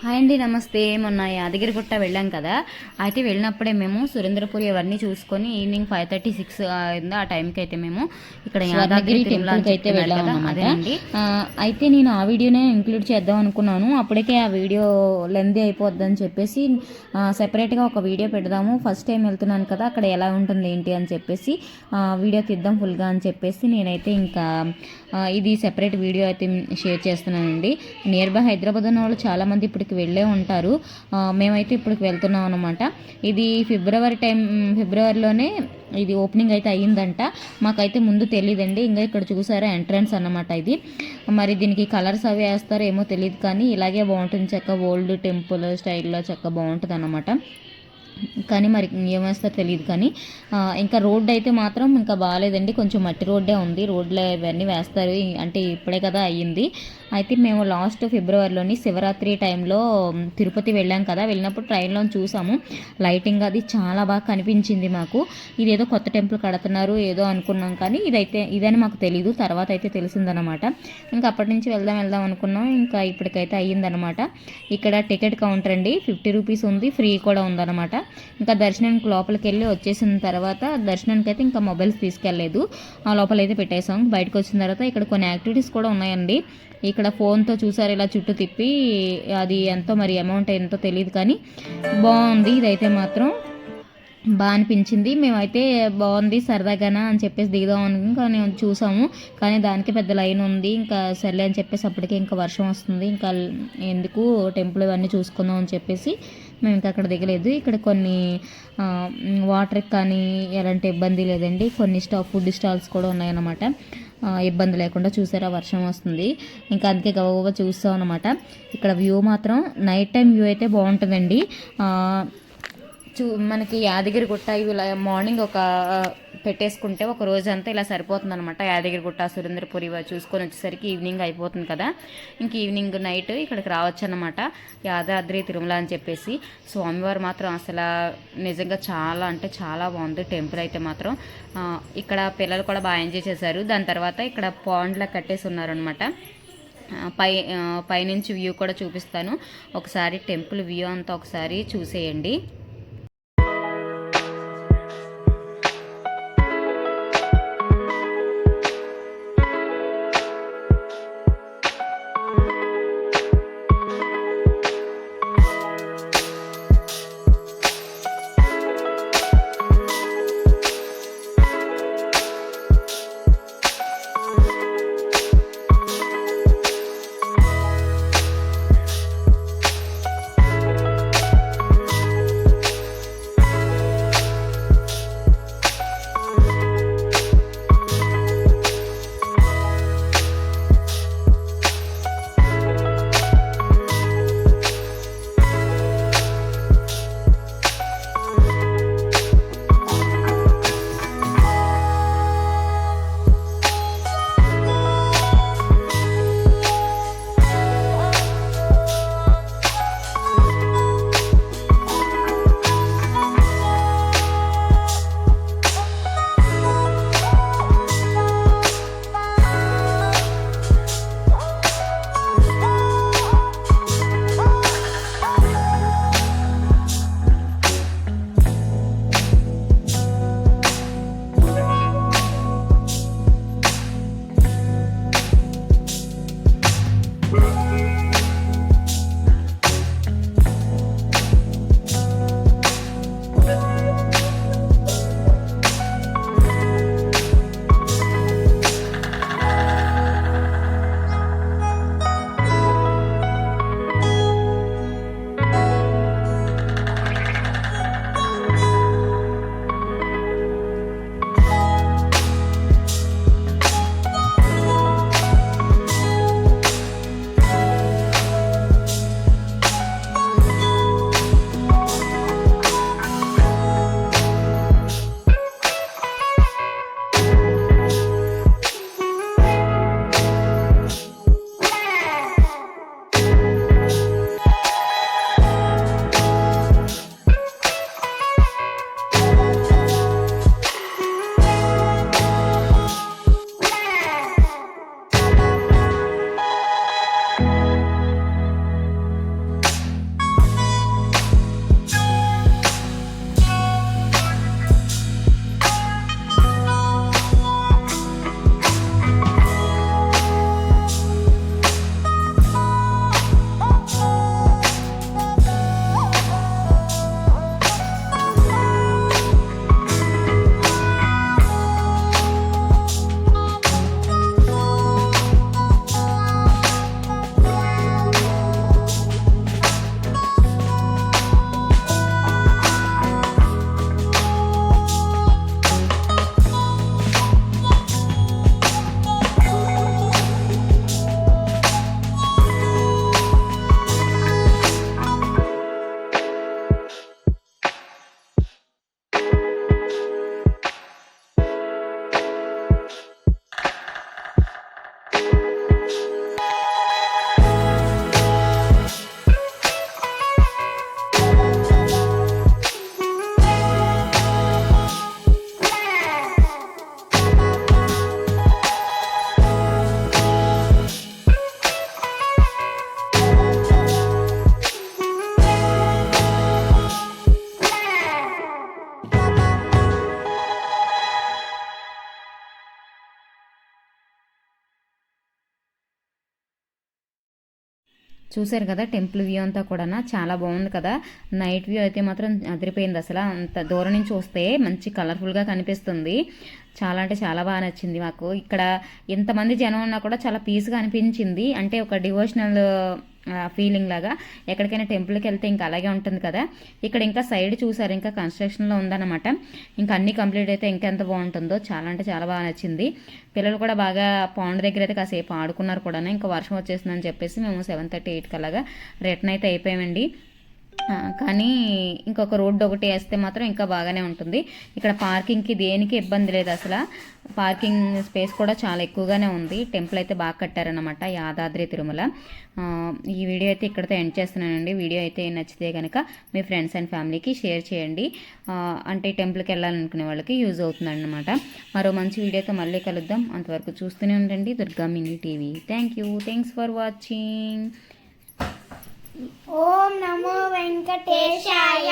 Hi అండి, నమస్తే. మొన్న యాదగిరిగుట్ట వెళ్ళాం కదా. అయితే వెళ్ళినప్పుడే మేము సురేంద్రపురి అవన్నీ చూసుకొని ఈవినింగ్ 5:36 అయింది. ఆ టైంకి అయితే మేము ఇక్కడ యాదగిరి టెంపుల్కి అయితే వెళ్ళాం అన్నమాట. అయితే నేను ఆ వీడియోనే ఇంక్లూడ్ చేద్దాం అనుకున్నాను. అప్పటికే ఆ వీడియో లెంతీ అయిపోద్దని చెప్పేసి సెపరేట్గా ఒక వీడియో పెడదాము. ఫస్ట్ టైం వెళ్తున్నాను కదా, అక్కడ ఎలా ఉంటుంది ఏంటి అని చెప్పేసి వీడియో తీద్దాం ఫుల్గా అని చెప్పేసి నేనైతే ఇంకా ఇది సెపరేట్ వీడియో అయితే షేర్ చేస్తున్నానండి. నియర్ బై హైదరాబాద్ ఉన్న వాళ్ళు చాలామంది ఇప్పటికి వెళ్ళే ఉంటారు. మేమైతే ఇప్పటికి వెళ్తున్నాం అనమాట. ఇది ఫిబ్రవరిలోనే ఇది ఓపెనింగ్ అయితే అయ్యిందంట. మాకైతే ముందు తెలియదండి. ఇంకా ఇక్కడ చూసారా ఎంట్రన్స్ అన్నమాట ఇది. మరి దీనికి కలర్స్ అవి వేస్తారో ఏమో తెలియదు, కానీ ఇలాగే బాగుంటుంది. చక్క ఓల్డ్ టెంపుల్ స్టైల్లో చక్క బాగుంటుంది అన్నమాట. కానీ మరి ఏమేస్తారో తెలియదు. కానీ ఇంకా రోడ్డు అయితే మాత్రం ఇంకా బాగాలేదండి. కొంచెం మట్టి రోడ్డే ఉంది. రోడ్లో ఇవన్నీ వేస్తారు, అంటే ఇప్పుడే కదా అయ్యింది. అయితే మేము లాస్ట్ ఫిబ్రవరిలోని శివరాత్రి టైంలో తిరుపతి వెళ్ళాం కదా. వెళ్ళినప్పుడు ట్రైన్లో చూసాము లైటింగ్, అది చాలా బాగా కనిపించింది మాకు. ఇదేదో కొత్త టెంపుల్ కడుతున్నారు ఏదో అనుకున్నాం, కానీ ఇదని మాకు తెలీదు. తర్వాత అయితే తెలిసిందనమాట. ఇంకా అప్పటి నుంచి వెళ్దాం అనుకున్నాం. ఇంకా ఇప్పటికైతే అయ్యిందనమాట. ఇక్కడ టికెట్ కౌంటర్ అండి, 50 రూపీస్ ఉంది, ఫ్రీ కూడా ఉందన్నమాట. ఇంకా దర్శనానికి లోపలికి వెళ్ళి వచ్చేసిన తర్వాత దర్శనానికి అయితే ఇంకా మొబైల్స్ తీసుకెళ్ళలేదు, ఆ లోపలైతే పెట్టేసాం. బయటకు వచ్చిన తర్వాత ఇక్కడ కొన్ని యాక్టివిటీస్ కూడా ఉన్నాయండి. ఇక్కడ ఫోన్తో చూసారు ఇలా చుట్టూ తిప్పి, అది ఎంతో మరి అమౌంట్ ఎంతో తెలియదు, కానీ బాగుంది. ఇదైతే మాత్రం బాగా అనిపించింది. మేమైతే బాగుంది సరదాగానా అని చెప్పేసి దిగుదాం అని కానీ చూసాము, కానీ దానికి పెద్ద లైన్ ఉంది. ఇంకా సర్లే అని చెప్పేసి అప్పటికే ఇంకా వర్షం వస్తుంది, ఇంకా ఎందుకు టెంపుల్ ఇవన్నీ చూసుకుందాం అని చెప్పేసి మేము ఇంకా అక్కడ దిగలేదు. ఇక్కడ కొన్ని వాటర్కి కానీ ఎలాంటి ఇబ్బంది లేదండి. కొన్ని ఫుడ్ స్టాల్స్ కూడా ఉన్నాయన్నమాట. ఇబ్బంది లేకుండా చూసారా వర్షం వస్తుంది, ఇంకా అందుకే గబగబా చూస్తాం అనమాట. ఇక్కడ వ్యూ మాత్రం నైట్ టైం వ్యూ అయితే బాగుంటుందండి. మనకి యాదగిరిగుట్ట ఇవి మార్నింగ్ ఒక పెట్టేసుకుంటే ఒక రోజంతా ఇలా సరిపోతుంది అనమాట. యాదగిరిగుట్ట సురేంద్రపురి చూసుకొని వచ్చేసరికి ఈవినింగ్ అయిపోతుంది కదా. ఇంక ఈవినింగ్ నైట్ ఇక్కడికి రావచ్చు అనమాట. యాదాద్రి తిరుమల అని చెప్పేసి స్వామివారు మాత్రం అసలు నిజంగా చాలా అంటే చాలా బాగుంది టెంపుల్ అయితే మాత్రం. ఇక్కడ పిల్లలు కూడా బాగా ఎంజాయ్ చేశారు. దాని తర్వాత ఇక్కడ పాండ్లా కట్టేసి ఉన్నారనమాట. పైనుంచి వ్యూ కూడా చూపిస్తాను ఒకసారి. టెంపుల్ వ్యూ అంతా ఒకసారి చూసేయండి. చూసారు కదా టెంపుల్ వ్యూ అంతా కూడా చాలా బాగుంది కదా. నైట్ వ్యూ అయితే మాత్రం అదిరిపోయింది. అసలు అంత దూరం నుంచి వస్తే మంచి కలర్ఫుల్గా కనిపిస్తుంది. చాలా అంటే చాలా బాగా నచ్చింది మాకు. ఇక్కడ ఎంతమంది జనం ఉన్నా కూడా చాలా పీస్గా అనిపించింది. అంటే ఒక డివోషనల్ ఫీలింగ్ లాగా. ఎక్కడికైనా టెంపుల్కి వెళ్తే ఇంకా అలాగే ఉంటుంది కదా. ఇక్కడ ఇంకా సైడ్ చూసారు, ఇంకా కన్స్ట్రక్షన్లో ఉందన్నమాట. ఇంకా అన్నీ కంప్లీట్ అయితే ఇంకెంత బాగుంటుందో. చాలా అంటే చాలా బాగా నచ్చింది. పిల్లలు కూడా బాగా పాండ్ దగ్గర అయితే కాసేపు ఆడుకున్నారు కూడా. ఇంకా వర్షం వచ్చేసిందని చెప్పేసి మేము 7:30, 8 కలాగా రిటర్న్ అయితే అయిపోయామండి. కానీ ఇంకొక రోడ్డు ఒకటి వేస్తే మాత్రం ఇంకా బాగానే ఉంటుంది. ఇక్కడ పార్కింగ్కి దేనికి ఇబ్బంది లేదు అసలు. పార్కింగ్ స్పేస్ కూడా చాలా ఎక్కువగానే ఉంది. టెంపుల్ అయితే బాగా కట్టారనమాట, యాదాద్రి తిరుమల. ఈ వీడియో అయితే ఇక్కడితో ఎండ్ చేస్తున్నానండి. వీడియో అయితే నచ్చితే కనుక మీ ఫ్రెండ్స్ అండ్ ఫ్యామిలీకి షేర్ చేయండి. అంటే టెంపుల్కి వెళ్ళాలనుకునే వాళ్ళకి యూజ్ అవుతుందన్నమాట. మరో మంచి వీడియోతో మళ్ళీ కలుద్దాం. అంతవరకు చూస్తూనే ఉండండి Durga mini TV. Thanks for watching. ఓం నమో వెంకటేశాయ.